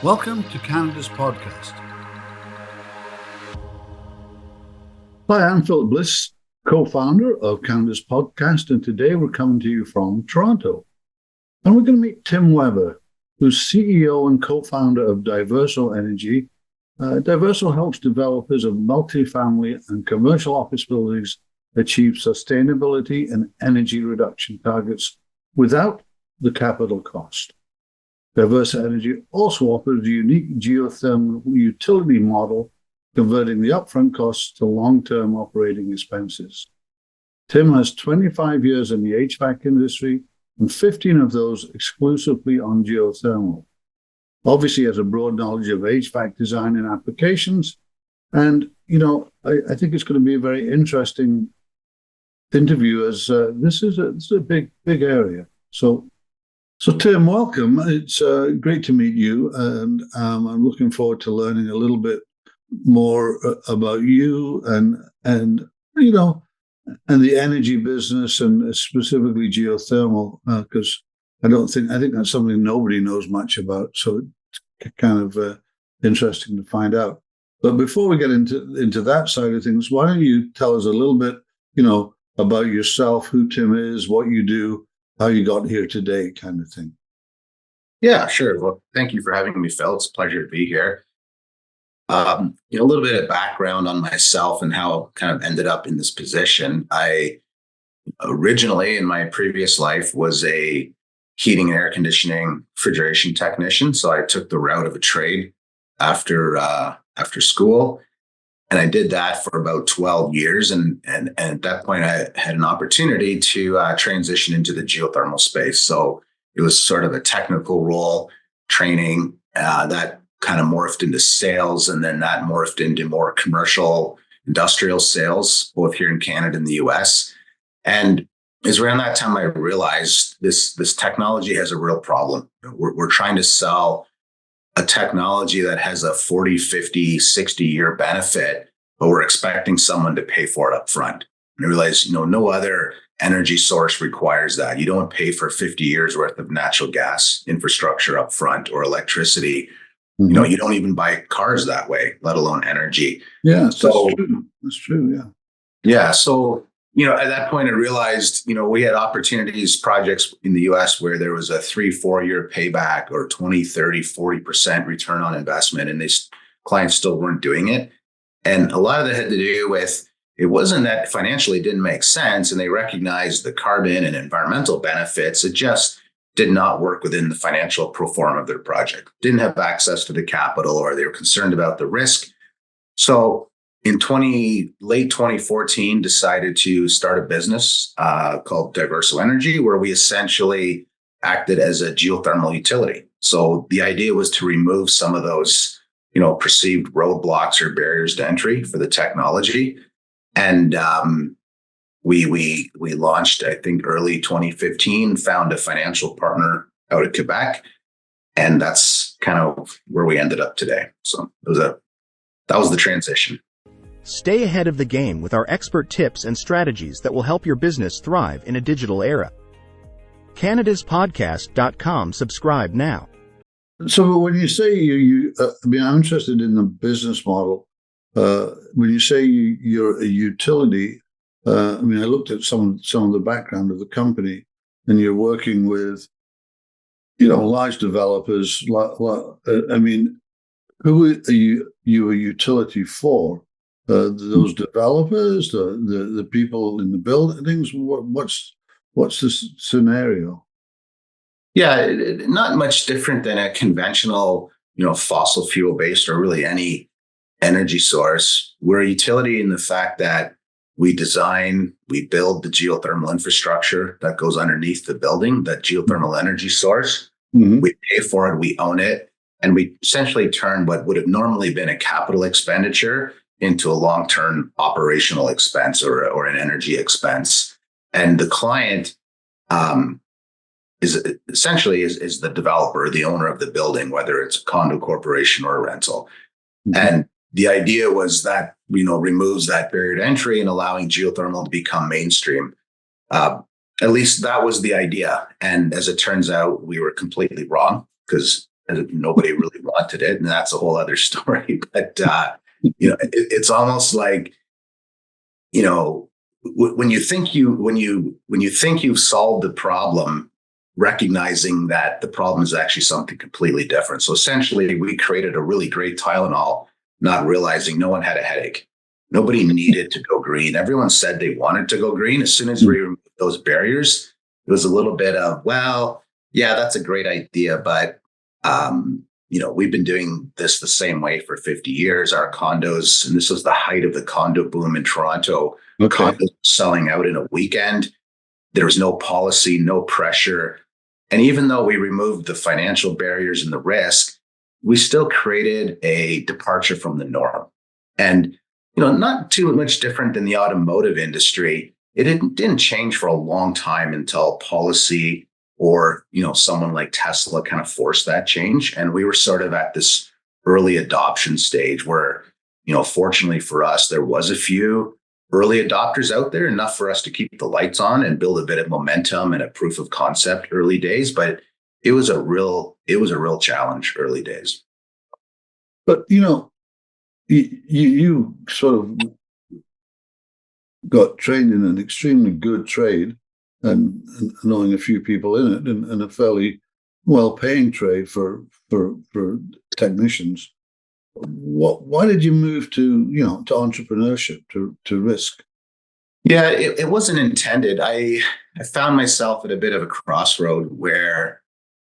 Welcome to Canada's podcast. Hi, I'm Philip Bliss, co-founder of Canada's podcast, and today we're coming to you from Toronto. And we're going to meet Tim Weber, who's CEO and co-founder of Diverso Energy. Diverso helps developers of multifamily and commercial office buildings achieve sustainability and energy reduction targets without the capital cost. Diverso Energy also offers a unique geothermal utility model, converting the upfront costs to long-term operating expenses. Tim has 25 years in the HVAC industry and 15 of those exclusively on geothermal. Obviously, he has a broad knowledge of HVAC design and applications. And, I think it's going to be a very interesting interview as this is a big area. So Tim, welcome. It's great to meet you. And I'm looking forward to learning a little bit more about you and the energy business and specifically geothermal, because I think that's something nobody knows much about. So it's kind of interesting to find out. But before we get into that side of things, why don't you tell us a little bit, about yourself, who Tim is, what you do, how you got here today, kind of thing. Yeah, sure. Well, thank you for having me, Phil. It's a pleasure to be here. A little bit of background on myself and how I kind of ended up in this position. I originally, in my previous life, was a heating and air conditioning refrigeration technician. So I took the route of a trade after school. And I did that for about 12 years. And at that point, I had an opportunity to transition into the geothermal space. So it was sort of a technical role, training that kind of morphed into sales. And then that morphed into more commercial, industrial sales, both here in Canada and the US. And it was around that time I realized this technology has a real problem. We're trying to sell a technology that has a 40, 50, 60-year benefit, but we're expecting someone to pay for it up front. And I realized, no other energy source requires that. You don't pay for 50 years worth of natural gas infrastructure up front or electricity. Mm-hmm. You don't even buy cars that way, let alone energy. Yeah, so, that's true. Yeah. Yeah. So, at that point, I realized, we had opportunities, projects in the US where there was a 3-4 year payback or 20, 30, 40% return on investment. And these clients still weren't doing it. And a lot of that had to do with, it wasn't that financially it didn't make sense. And they recognized the carbon and environmental benefits. It just did not work within the financial pro forma of their project. Didn't have access to the capital, or they were concerned about the risk. So in late 2014, decided to start a business called Diverso Energy, where we essentially acted as a geothermal utility. So the idea was to remove some of those, perceived roadblocks or barriers to entry for the technology. And we launched, I think, early 2015, found a financial partner out of Quebec, and that's kind of where we ended up today. So that was the transition. Stay ahead of the game with our expert tips and strategies that will help your business thrive in a digital era. CanadasPodcast.com. Subscribe now. So when you say I'm interested in the business model. When you say you're a utility, I looked at some of the background of the company, and you're working with, large developers. Who are you a utility for? Those developers, the people in the buildings. What's the scenario? Yeah, not much different than a conventional, fossil fuel based or really any energy source. We're a utility in the fact that we design, we build the geothermal infrastructure that goes underneath the building, that geothermal energy source. Mm-hmm. We pay for it, we own it, and we essentially turn what would have normally been a capital expenditure into a long-term operational expense or an energy expense. And the client is essentially the developer, the owner of the building, whether it's a condo corporation or a rental. Mm-hmm. And the idea was that, removes that barrier to entry and allowing geothermal to become mainstream. At least that was the idea. And as it turns out, we were completely wrong, because nobody really wanted it, and that's a whole other story. But it's almost like, when you think you've solved the problem, recognizing that the problem is actually something completely different. So essentially, we created a really great Tylenol, not realizing no one had a headache. Nobody needed to go green. Everyone said they wanted to go green. As soon as we removed those barriers, it was a little bit of, well, yeah, that's a great idea, but we've been doing this the same way for 50 years. Our condos, and this was the height of the condo boom in Toronto, condos selling out in a weekend. There was no policy, no pressure. And even though we removed the financial barriers and the risk, we still created a departure from the norm. And, not too much different than the automotive industry. It didn't change for a long time until policy or, someone like Tesla kind of forced that change. And we were sort of at this early adoption stage where, fortunately for us, there was a few early adopters out there, enough for us to keep the lights on and build a bit of momentum and a proof of concept early days. But it was a real challenge early days. But, you sort of got trained in an extremely good trade and knowing a few people in it, and a fairly well-paying trade for technicians. Why did you move to entrepreneurship, to risk? Yeah, it wasn't intended. I found myself at a bit of a crossroad where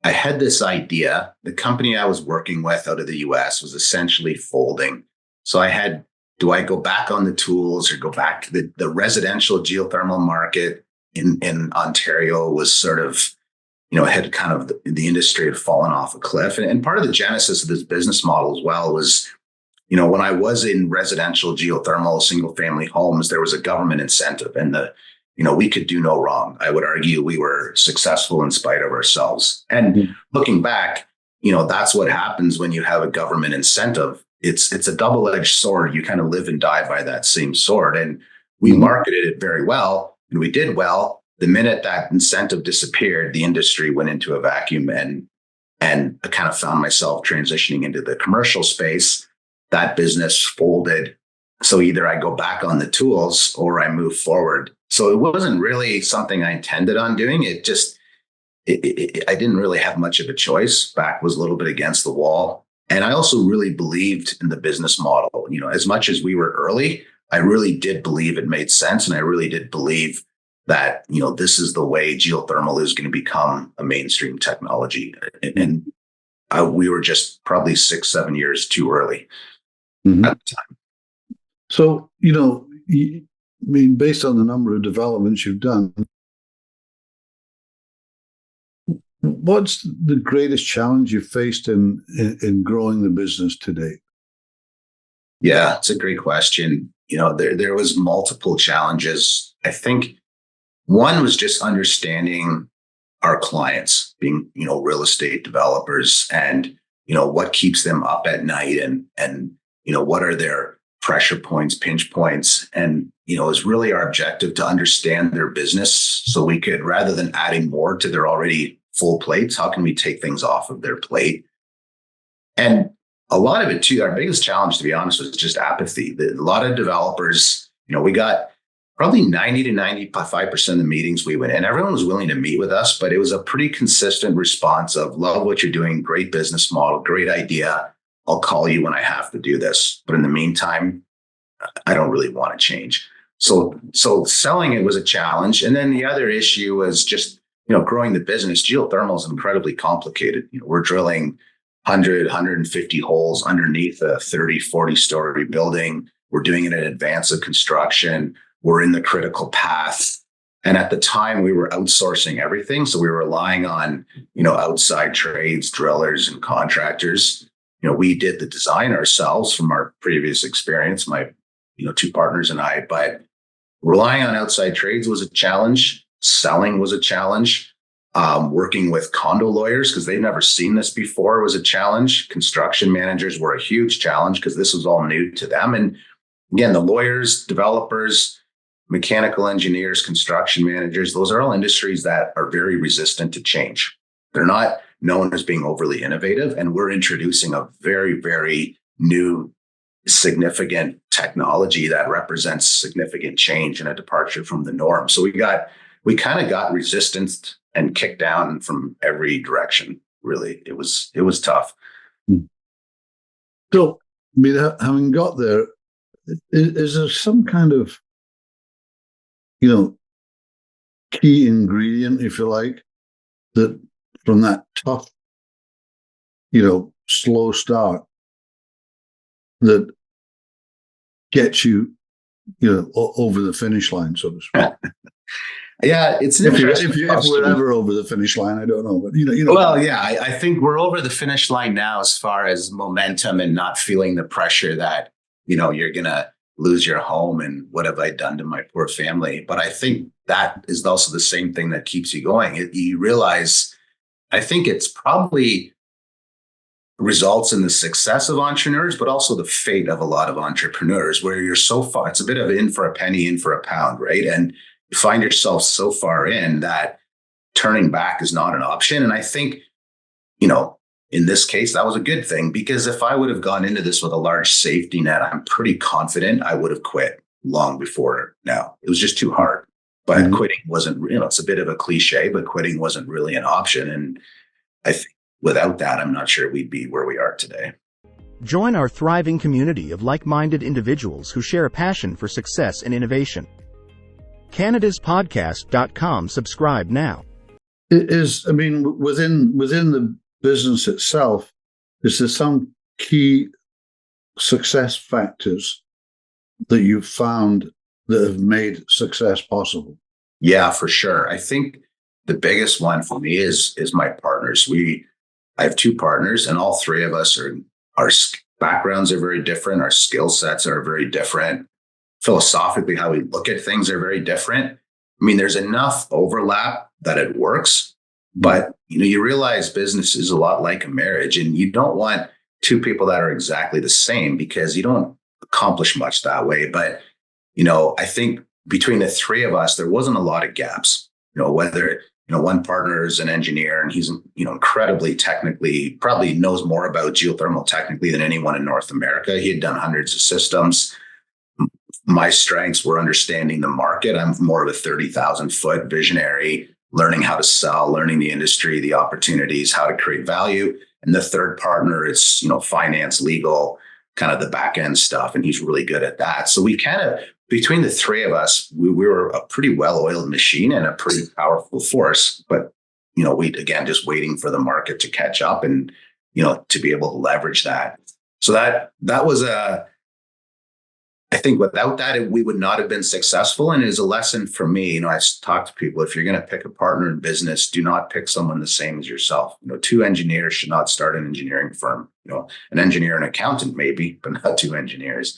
I had this idea. The company I was working with out of the US was essentially folding. So I had, do I go back on the tools or go back to the residential geothermal market in Ontario was sort of, had kind of the industry had fallen off a cliff. And part of the genesis of this business model as well was, when I was in residential geothermal single family homes, there was a government incentive and we could do no wrong. I would argue we were successful in spite of ourselves. And looking back, that's what happens when you have a government incentive. It's a double-edged sword. You kind of live and die by that same sword. And we marketed it very well, and we did well. The minute that incentive disappeared, the industry went into a vacuum, and I kind of found myself transitioning into the commercial space. That business folded. So either I go back on the tools or I move forward. So it wasn't really something I intended on doing. It just, I didn't really have much of a choice. Back was a little bit against the wall. And I also really believed in the business model. As much as we were early, I really did believe it made sense. And I really did believe that, this is the way geothermal is going to become a mainstream technology. And we were just probably 6-7 years too early at the time. So, based on the number of developments you've done, what's the greatest challenge you've faced in growing the business to date? Yeah, it's a great question. There was multiple challenges. I think one was just understanding our clients, being, real estate developers, and, what keeps them up at night, and what are their pressure points, pinch points. And, it was really our objective to understand their business so we could, rather than adding more to their already full plates, how can we take things off of their plate? And a lot of it too, our biggest challenge, to be honest, was just apathy. A lot of developers, we got probably 90 to 95% of the meetings we went in, everyone was willing to meet with us, but it was a pretty consistent response of, love what you're doing, great business model, great idea. I'll call you when I have to do this. But in the meantime, I don't really want to change. So selling it was a challenge. And then the other issue was just, growing the business. Geothermal is incredibly complicated. We're drilling 100, 150 holes underneath a 30, 40 story building. We're doing it in advance of construction. We're in the critical path. And at the time we were outsourcing everything. So we were relying on, outside trades, drillers and contractors. We did the design ourselves from our previous experience, my, two partners and I, but relying on outside trades was a challenge. Selling was a challenge. Working with condo lawyers, because they've never seen this before, was a challenge. Construction managers were a huge challenge because this was all new to them. And again, the lawyers, developers, mechanical engineers, construction managers, those are all industries that are very resistant to change. They're not known as being overly innovative, and we're introducing a very, very new, significant technology that represents significant change and a departure from the norm. So we kind of got resistance and kicked down from every direction. Really, it was tough. So, I mean, having got there, is there some kind of, key ingredient, if you like, that from that tough, slow start that gets you, over the finish line, so to speak? Yeah, it's if we're ever over the finish line, I don't know, but Well, yeah, I think we're over the finish line now as far as momentum and not feeling the pressure that you're gonna lose your home and what have I done to my poor family. But I think that is also the same thing that keeps you going. You realize, I think it's probably results in the success of entrepreneurs, but also the fate of a lot of entrepreneurs, where you're so far. It's a bit of in for a penny, in for a pound, right? And you find yourself so far in that turning back is not an option. And I think, in this case, that was a good thing, because if I would have gone into this with a large safety net, I'm pretty confident I would have quit long before now. It was just too hard. But quitting wasn't, it's a bit of a cliche, but quitting wasn't really an option. And I think without that, I'm not sure we'd be where we are today. Join our thriving community of like-minded individuals who share a passion for success and innovation. CanadasPodcast.com. Subscribe now. Within the business itself, is there some key success factors that you've found that have made success possible? Yeah, for sure. I think the biggest one for me is my partners. I have two partners, and all three of us our backgrounds are very different. Our skill sets are very different. Philosophically, how we look at things are very different. I mean, there's enough overlap that it works, but you realize business is a lot like a marriage, and you don't want two people that are exactly the same, because you don't accomplish much that way. But, I think between the three of us, there wasn't a lot of gaps, whether, one partner is an engineer and he's, incredibly technically, probably knows more about geothermal technically than anyone in North America. He had done hundreds of systems. My strengths were understanding the market. I'm more of a 30,000 foot visionary, learning how to sell, learning the industry, the opportunities, how to create value. And the third partner is, finance, legal, kind of the back end stuff. And he's really good at that. So we kind of, between the three of us, we were a pretty well-oiled machine and a pretty powerful force. But, we, again, just waiting for the market to catch up and, to be able to leverage that. So that was I think without that, we would not have been successful. And it is a lesson for me. I talk to people, if you're going to pick a partner in business, do not pick someone the same as yourself. Two engineers should not start an engineering firm. An engineer and accountant maybe, but not two engineers.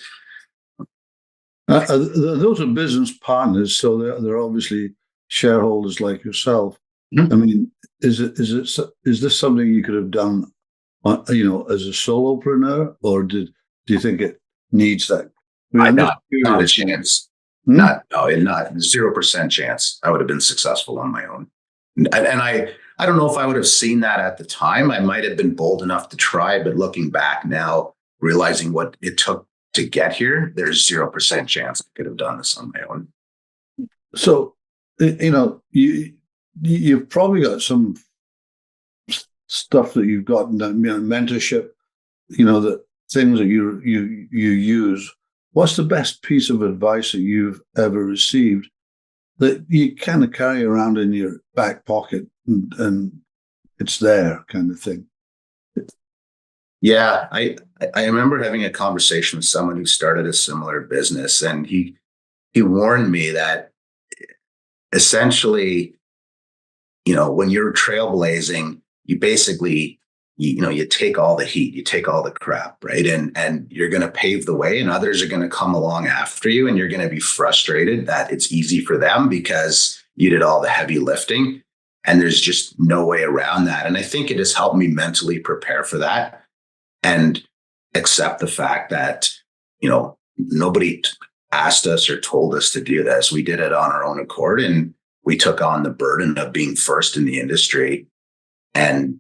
Those are business partners, so they're obviously shareholders like yourself. Mm-hmm. I mean, is this something you could have done, as a solopreneur, or do you think it needs that? Not a chance. Not 0% chance. I would have been successful on my own. And I don't know if I would have seen that at the time. I might have been bold enough to try, but looking back now, realizing what it took to get here, there's 0% chance I could have done this on my own. So, you've probably got some stuff that you've gotten, mentorship, the things that you use. What's the best piece of advice that you've ever received that you kind of carry around in your back pocket and it's there kind of thing? Yeah, I remember having a conversation with someone who started a similar business, and he warned me that essentially, when you're trailblazing, you basically you take all the heat, you take all the crap, right? And you're going to pave the way, and others are going to come along after you, and you're going to be frustrated that it's easy for them because you did all the heavy lifting, and there's just no way around that. And I think it has helped me mentally prepare for that and accept the fact that, nobody asked us or told us to do this. We did it on our own accord, and we took on the burden of being first in the industry. And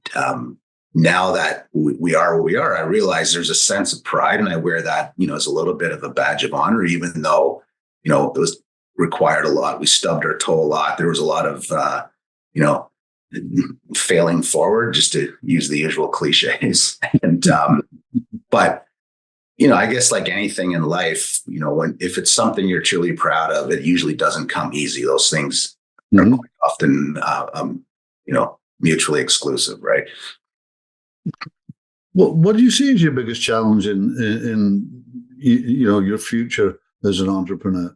now that we are where we are, I realize there's a sense of pride, and I wear that, as a little bit of a badge of honor, even though, it was required a lot. We stubbed our toe a lot. There was a lot of, failing forward, just to use the usual cliches. And, but, I guess like anything in life, if it's something you're truly proud of, it usually doesn't come easy. Those things are quite often, mutually exclusive, right? Well, what do you see as your biggest challenge in your future as an entrepreneur?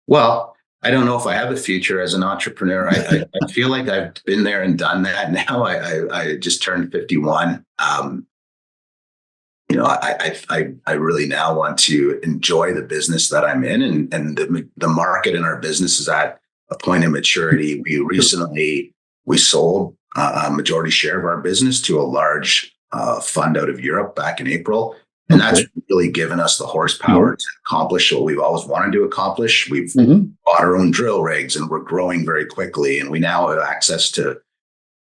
Well, I don't know if I have a future as an entrepreneur. I feel like I've been there and done that now. I just turned 51. I really now want to enjoy the business that I'm in, and the market in our business is at a point of maturity. We sold a majority share of our business to a large fund out of Europe back in April. And that's really given us the horsepower to accomplish what we've always wanted to accomplish. We've bought our own drill rigs, and we're growing very quickly. And we now have access to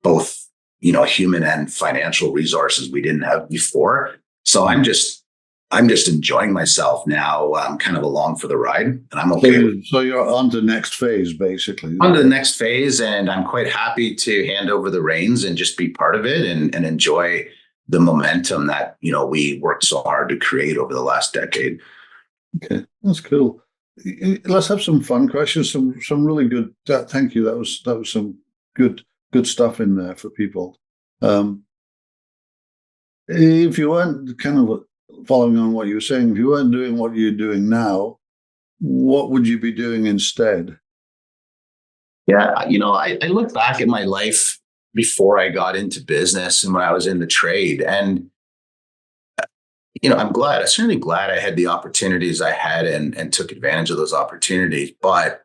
both, human and financial resources we didn't have before. So I'm just enjoying myself now. I'm kind of along for the ride, and I'm okay. So you're on to the next phase, basically. On to the next phase, and I'm quite happy to hand over the reins and just be part of it and enjoy the momentum that we worked so hard to create over the last decade. Okay, that's cool. Let's have some fun questions. Some really good. Thank you. That was some good stuff in there for people. If you weren't kind of following on what you were saying, if you weren't doing what you're doing now, what would you be doing instead? Yeah, I look back at my life before I got into business and when I was in the trade, and I'm certainly glad I had the opportunities I had and took advantage of those opportunities. But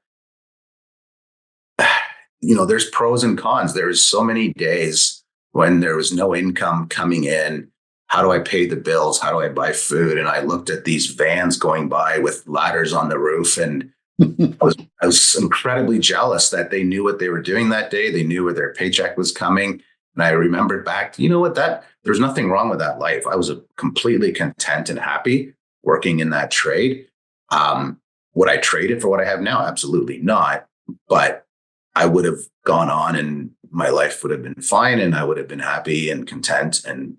there's pros and cons. There's so many days when there was no income coming in. How do I pay the bills? How do I buy food? And I looked at these vans going by with ladders on the roof, and I was incredibly jealous that they knew what they were doing that day. They knew where their paycheck was coming. And I remembered back, there's nothing wrong with that life. I was completely content and happy working in that trade. Would I trade it for what I have now? Absolutely not. But I would have gone on, and my life would have been fine, and I would have been happy and content. And,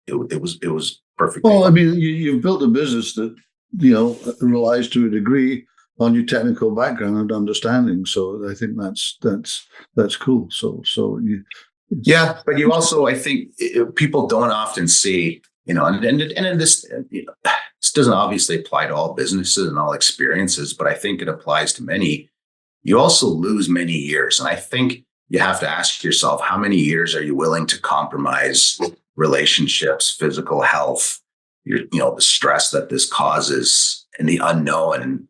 it was perfect. Well, I mean, you've built a business that, relies to a degree on your technical background and understanding. So I think that's cool. Yeah, but you also, I think people don't often see, and this doesn't obviously apply to all businesses and all experiences, but I think it applies to many. You also lose many years. And I think you have to ask yourself, how many years are you willing to compromise relationships, physical health, the stress that this causes, and the unknown.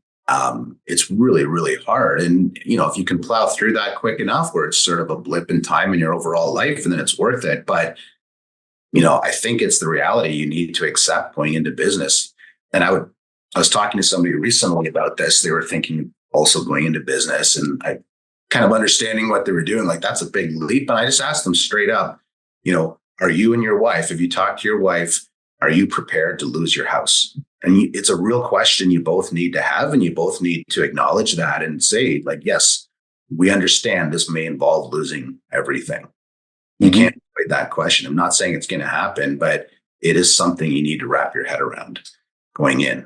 It's really, really hard. And, if you can plow through that quick enough where it's sort of a blip in time in your overall life, and then it's worth it. But, I think it's the reality you need to accept going into business. And I was talking to somebody recently about this. They were thinking also going into business, and I kind of understanding what they were doing. Like, that's a big leap. And I just asked them straight up, are you and your wife, if you talk to your wife, are you prepared to lose your house? And it's a real question you both need to have, and you both need to acknowledge that and say, like, yes, we understand this may involve losing everything. You can't avoid that question. I'm not saying it's going to happen, but it is something you need to wrap your head around going in.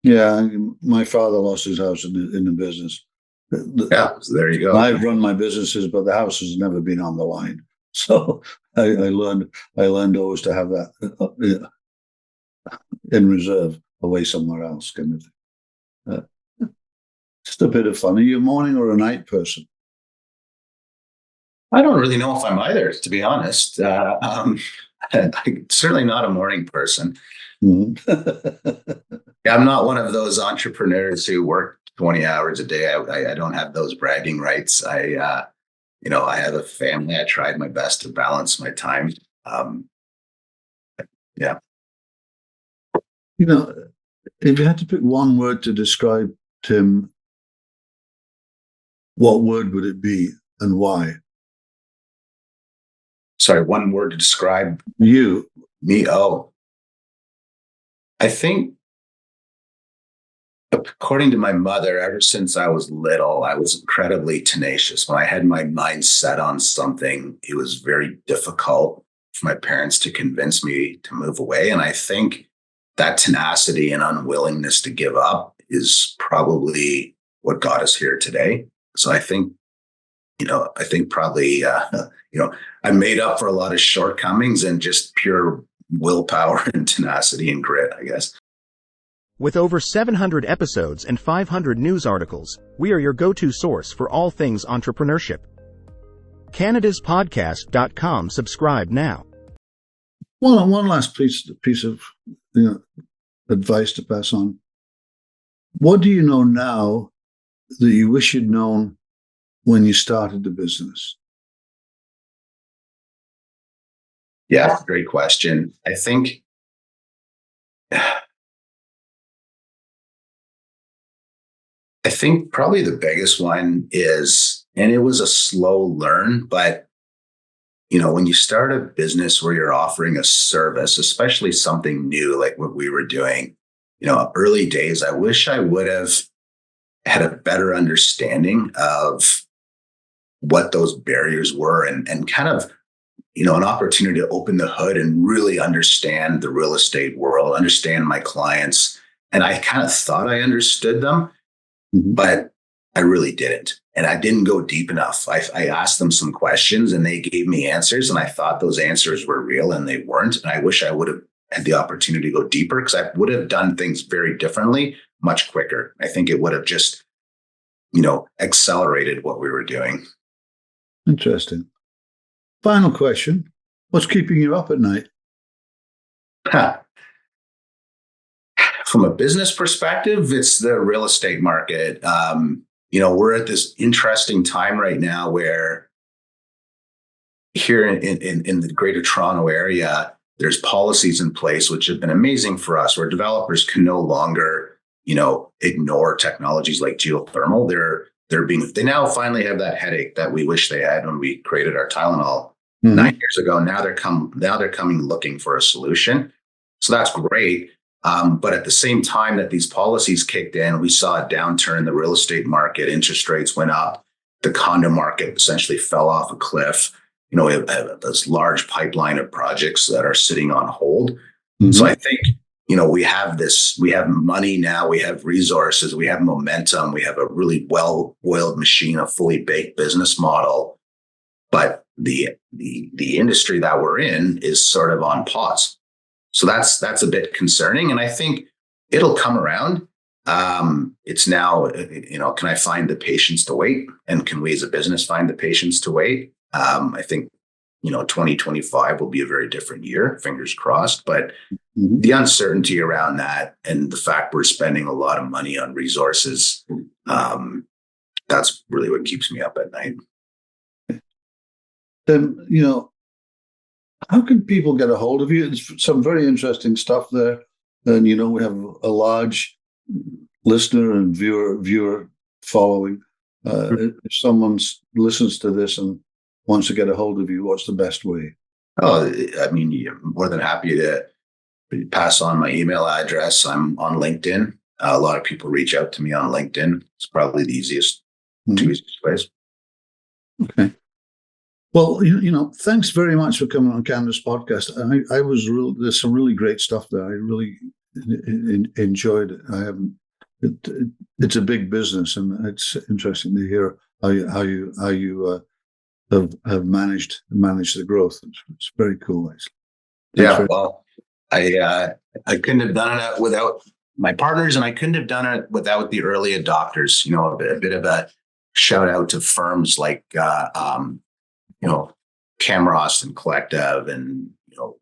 Yeah, my father lost his house in the business. Yeah, so there you go. I've run my businesses, but the house has never been on the line. So I learned always to have that in reserve, away somewhere else, kind of thing. Just a bit of fun. Are you a morning or a night person? I don't really know if I'm either, to be honest. I'm certainly not a morning person. I'm not one of those entrepreneurs who work 20 hours a day. I don't have those bragging rights. I have a family. I tried my best to balance my time. Yeah. If you had to pick one word to describe Tim what word would it be and why? Sorry, one word to describe You. me. Oh, I think, according to my mother, ever since I was little, I was incredibly tenacious. When I had my mind set on something, it was very difficult for my parents to convince me to move away. And I think that tenacity and unwillingness to give up is probably what got us here today. So I think, probably, I made up for a lot of shortcomings and just pure willpower and tenacity and grit, I guess. With over 700 episodes and 500 news articles, we are your go-to source for all things entrepreneurship. CanadasPodcast.com. Subscribe now. Well, one last piece of advice to pass on. What do you know now that you wish you'd known when you started the business? Yeah, great question. I think probably the biggest one is, and it was a slow learn, but when you start a business where you're offering a service, especially something new like what we were doing, early days, I wish I would have had a better understanding of what those barriers were and kind of, an opportunity to open the hood and really understand the real estate world, understand my clients. And I kind of thought I understood them, but I really didn't. And I didn't go deep enough. I asked them some questions and they gave me answers. And I thought those answers were real and they weren't. And I wish I would have had the opportunity to go deeper because I would have done things very differently, much quicker. I think it would have just, accelerated what we were doing. Interesting. Final question. What's keeping you up at night? From a business perspective, it's the real estate market. We're at this interesting time right now where here in the Greater Toronto area, there's policies in place which have been amazing for us, where developers can no longer, ignore technologies like geothermal. They now finally have that headache that we wish they had when we created our Tylenol 9 years ago. Now they're coming looking for a solution. So that's great. But at the same time that these policies kicked in, we saw a downturn in the real estate market. Interest rates went up. The condo market essentially fell off a cliff. We have this large pipeline of projects that are sitting on hold. So I think, we have money now, we have resources, we have momentum, we have a really well-oiled machine, a fully baked business model. But the industry that we're in is sort of on pause. So that's a bit concerning. And I think it'll come around. It's now, can I find the patience to wait? And can we as a business find the patience to wait? I think, 2025 will be a very different year, fingers crossed. But the uncertainty around that and the fact we're spending a lot of money on resources, that's really what keeps me up at night. Then, how can people get a hold of you? There's some very interesting stuff there. And, we have a large listener and viewer following. If someone listens to this and wants to get a hold of you, what's the best way? Oh, I mean, you're more than happy to pass on my email address. I'm on LinkedIn. A lot of people reach out to me on LinkedIn. It's probably the two easiest ways. Okay. Well, thanks very much for coming on Canada's podcast. There's some really great stuff there. I really enjoyed it. It's a big business, and it's interesting to hear how you have managed the growth. It's very cool, actually. Well, I couldn't have done it without my partners, and I couldn't have done it without the early adopters. A bit of a shout out to firms like Camross and Collective and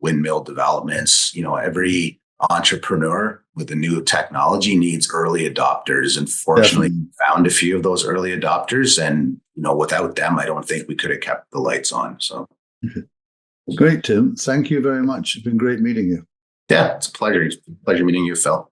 Windmill Developments. Every entrepreneur with a new technology needs early adopters, and fortunately found a few of those early adopters. And without them, I don't think we could have kept the lights on. So great, Tim. Thank you very much. It's been great meeting you. Yeah, it's a pleasure. Pleasure meeting you, Phil.